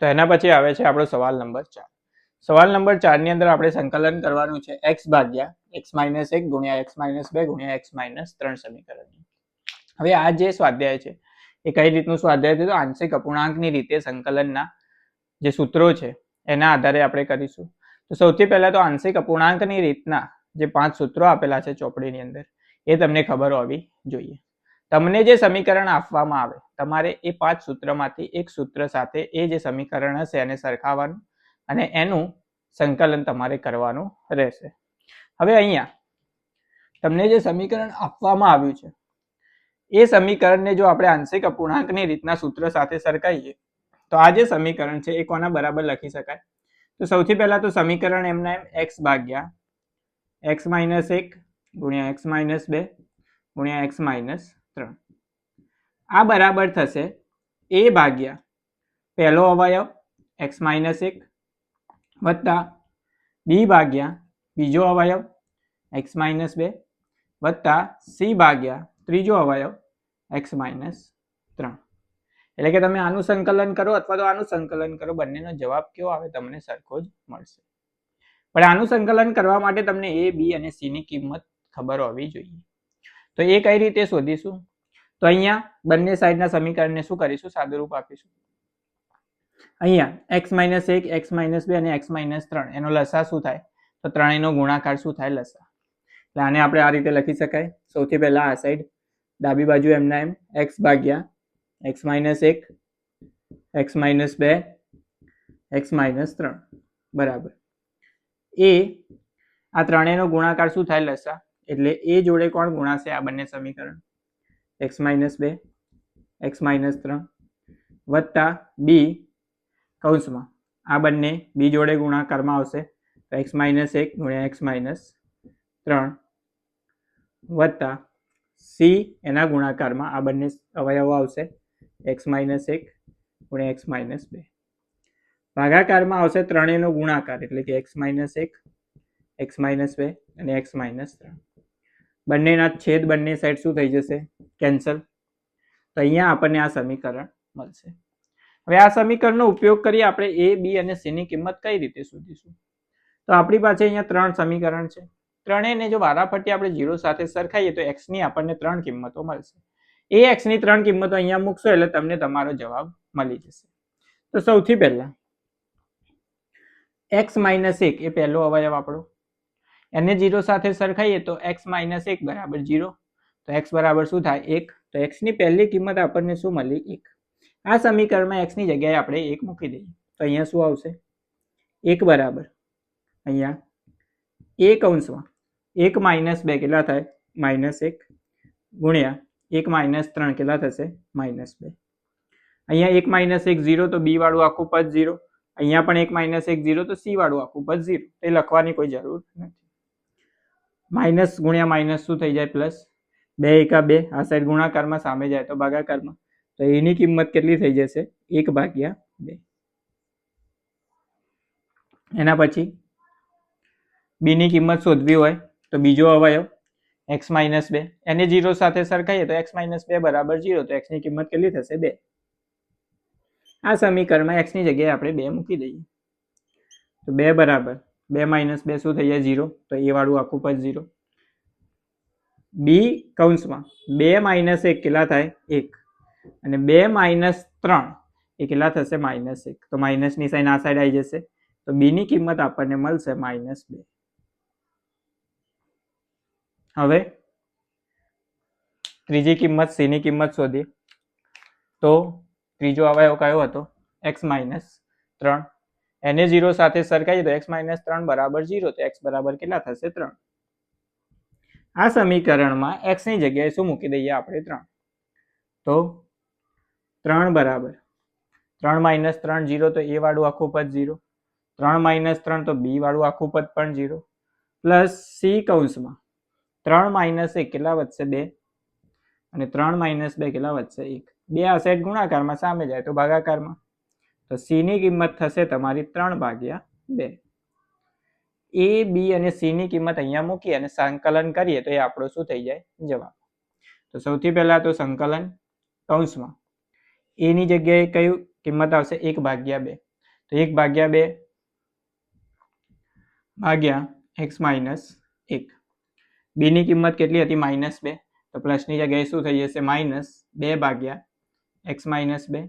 તો એના પછી આવે છે આપણો સવાલ નંબર 4. સવાલ નંબર 4 ની અંદર આપણે સંકલન કરવાનું છે x ભાગ્યા x-1 ગુણ્યા x-2 ગુણ્યા x-3 સમીકરણ. હવે આ જે સ્વાધ્યાય છે એ કઈ રીતનું સ્વાધ્યાય છે? તો આંશિક અપૂર્ણાંકની રીતે સંકલનના જે સૂત્રો છે એના આધારે આપણે કરીશું. તો સૌથી પહેલા તો આંશિક અપૂર્ણાંકની રીતના જે 5 સૂત્રો આપેલા છે ચોપડીની અંદર એ તમને ખબર હોવી જોઈએ. તમને જે સમીકરણ આપવામાં આવે તમારે એ 5 સૂત્રમાંથી એક સૂત્ર સાથે એ જે સમીકરણ હશે એને સરખાવવાનું અને એનું સંકલન તમારે કરવાનું રહેશે. હવે અહીંયા તમને જે સમીકરણ આપવામાં આવ્યું છે એ સમીકરણને જો આપણે આંશિક અપૂર્ણાંકની રીતના સૂત્ર સાથે સરખાઈએ તો આ જે સમીકરણ છે એ કોના બરાબર લખી શકાય? તો સૌથી પહેલા તો સમીકરણ એમના એમ x ભાગ્યા x-1 ગુણ્યા x-2 ગુણ્યા x-3 આ બરાબર થશે a ભાગ્યા પહેલો અવયવ x-1 વત્તા b ભાગ્યા બીજો અવયવ x-2 વત્તા c ભાગ્યા ત્રીજો અવયવ x-3. એટલે કે તમે આનું સંકલન કરો અથવા તો આનું સંકલન કરો, બંનેનો જવાબ કેવો આવે? તમને સરખો જ મળશે. પણ આનું સંકલન કરવા માટે તમને a, b અને c ની કિંમત ખબર હોવી જોઈએ. તો એ કઈ રીતે શોધીશું? તો અહીંયા બંને સાઈડના સમીકરણને શું કરીશું? સાદુરૂપ આપીશું. અહીંયા x-1 x-2 અને x-3 એનો લસા શું થાય? તો ત્રણેયનો ગુણાકાર શું થાય? લસા. એટલે આને આપણે આ રીતે લખી શકાય. સૌથી પહેલા આ સાઈડ ડાબી બાજુ એમના એમ x ભાગ્યા x-1 x-2 x-3 બરાબર એ આ ત્રણેયનો ગુણાકાર શું થાય? લસા. એટલે એ જોડે કોણ ગુણાશે? આ બંને સમીકરણ x-2 x-3 વત્તા b કૌંસમાં આ બંને b જોડે ગુણાકારમાં આવશે તો x-1 ગુણ્યા x-3 વત્તા c એના ગુણાકારમાં આ બંને અવયવો આવશે x-1 ગુણ્યા x-2 ભાગાકારમાં આવશે ત્રણેયનો ગુણાકાર એટલે કે x-1 x-2 અને x-3 બંનેના છેદ બંને સાઈડ શું થઈ જશે? કેન્સલ. તો અહીંયા આપણને આ સમીકરણ મળશે. હવે આ સમીકરણનો ઉપયોગ કરી આપણે a, b અને c ની કિંમત કઈ રીતે શોધીશું? તો આપણી પાસે અહીંયા 3 સમીકરણ છે. ત્રણેયને જો વારાફરતી આપણે 0 સાથે સરખાઈએ તો x ની આપણને 3 કિંમતો મળશે. એ x ની 3 કિંમતો અહીંયા મૂકશો એટલે તમને તમારો જવાબ મળી જશે. તો સૌથી પહેલા x-1 એ પહેલો અવયવ આપણો, એને 0 સાથે સરખાઈએ તો x-1 બરાબર 0. તો x બરાબર શું થાય? 1. તો x ની પહેલી કિંમત આપણને શું મળી? 1. આ સમીકરણમાં x ની જગ્યાએ આપણે 1 મૂકી દઈએ તો અહીંયા શું આવશે? 1 બરાબર અહીંયા a કૌંસમાં 1-2 કેટલા થાય? -1 ગુણ્યા 1-3 કેટલા થશે? -2. અહીંયા 1 - 1 0 તો b વાળું આખું પદ 0. અહીંયા પણ 1 - 1 0 તો c વાળું આખું પદ 0. એ લખવાની કોઈ જરૂર નથી. માઇનસ ગુણ્યા માઇનસ શું થઈ જાય? પ્લસ. 2 × 2 આ સાઈડ ગુણાકારમાં, સામે જાય તો ભાગાકારમાં. તો એની કિંમત કેટલી થઈ જશે? 1/2. એના પછી b ની કિંમત શોધવી હોય તો બીજો અવયવ x-2 એને 0 સાથે સરખાઈએ તો x-2 બરાબર 0. તો x ની કિંમત કેટલી થશે? 2. આ સમીકરણમાં x ની જગ્યાએ આપણે 2 મૂકી દઈએ તો 2 બરાબર 2 - 2 શું થઈ જાય? 0. તો a વાળું આખું પદ 0. b કૌંસમાં 2 - 1 કેટલા થાય? 1. અને 2 - 3 એ કેટલા થશે? -1. તો માઇનસની સાઈન આ સાઈડ આવી જશે તો b ની કિંમત આપણને મળશે -2. હવે ત્રીજી કિંમત c ની કિંમત શોધીએ તો ત્રીજો અવયવ કયો હતો? x-3 એને 0 સાથે સરખાઈએ તો x-3 બરાબર 0. તો x બરાબર કેટલા થશે? 3. આ સમીકરણમાં x ની જગ્યાએ શું મૂકી દઈએ આપણે? 3. તો 3 બરાબર 3 - 3 0 તો a વાળું આખું પદ 0. 3 - 3 તો b વાળું આખું પદ પણ 0 પ્લસ c કૌંસમાં 3 - 1 કેટલા વધશે? 2. અને 3 - 2 કેટલા વધશે? 1. 2 આ સાઈડ ગુણાકારમાં, સામે જાય તો ભાગાકારમાં. તો c ની કિંમત થશે તમારી 3/2. a, b અને c ની કિંમત અહીંયા મૂકી અને સંકલન કરીએ તો એ આપણો શું થઈ જાય? જવાબ. તો સૌથી પહેલા તો સંકલન કૌંસમાં a ની જગ્યાએ કઈ કિંમત આવશે? 1/2. તો 1 ભાગ્યા 2 ભાગ્યા x માઇનસ 1. બીની કિંમત કેટલી હતી? -2. તો પ્લસની જગ્યાએ શું થઈ જશે? -2 ભાગ્યા x માઇનસ 2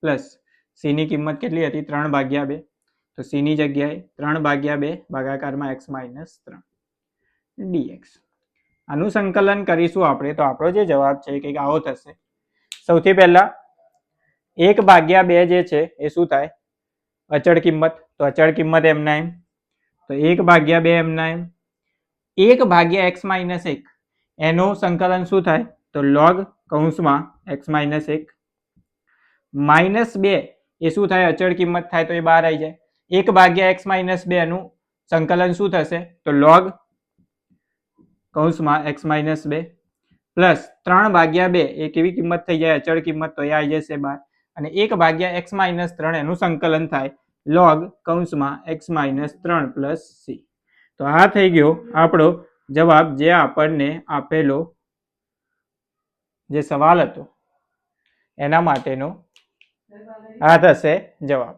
પ્લસ સીની કિંમત કેટલી હતી? 3 ભાગ્યા 2. તો સીની જગ્યાએ 3 ભાગ્યા 2 ભાગાકારમાં x માઇનસ 3 dx. આનું સંકલન કરીશું આપણે તો આપણો જે જવાબ છે એ કંઈક આવો થશે. સૌથી પહેલા 1 ભાગ્યા 2 જે છે એ શું થાય? અચળ કિંમત. તો અચળ કિંમત એમના એમ, તો 1 ભાગ્યા 2 એમના એમ. 1 ભાગ્યા x માઇનસ 1 એનું સંકલન શું થાય? તો log કૌંસમાં x માઇનસ 1 -2 એ શું થાય? અચળ કિંમત થાય તો એ બહાર આવી જાય. 1 ભાગ્યા x માઇનસ 2 નું સંકલન શું થશે? તો log કૌંસમાં x માઇનસ 2 પ્લસ 3 ભાગ્યા 2 એ કેવી કિંમત થઈ જાય? અચળ કિંમત, તો એ આવી જશે બહાર. અને 1 ભાગ્યા x માઇનસ 3 એનું સંકલન થાય log કૌંસમાં x માઇનસ 3 પ્લસ c. તો આ થઈ ગયો આપણો જવાબ, જે આપણને આપેલો જે સવાલ હતો એના માટેનો આ થશે જવાબ.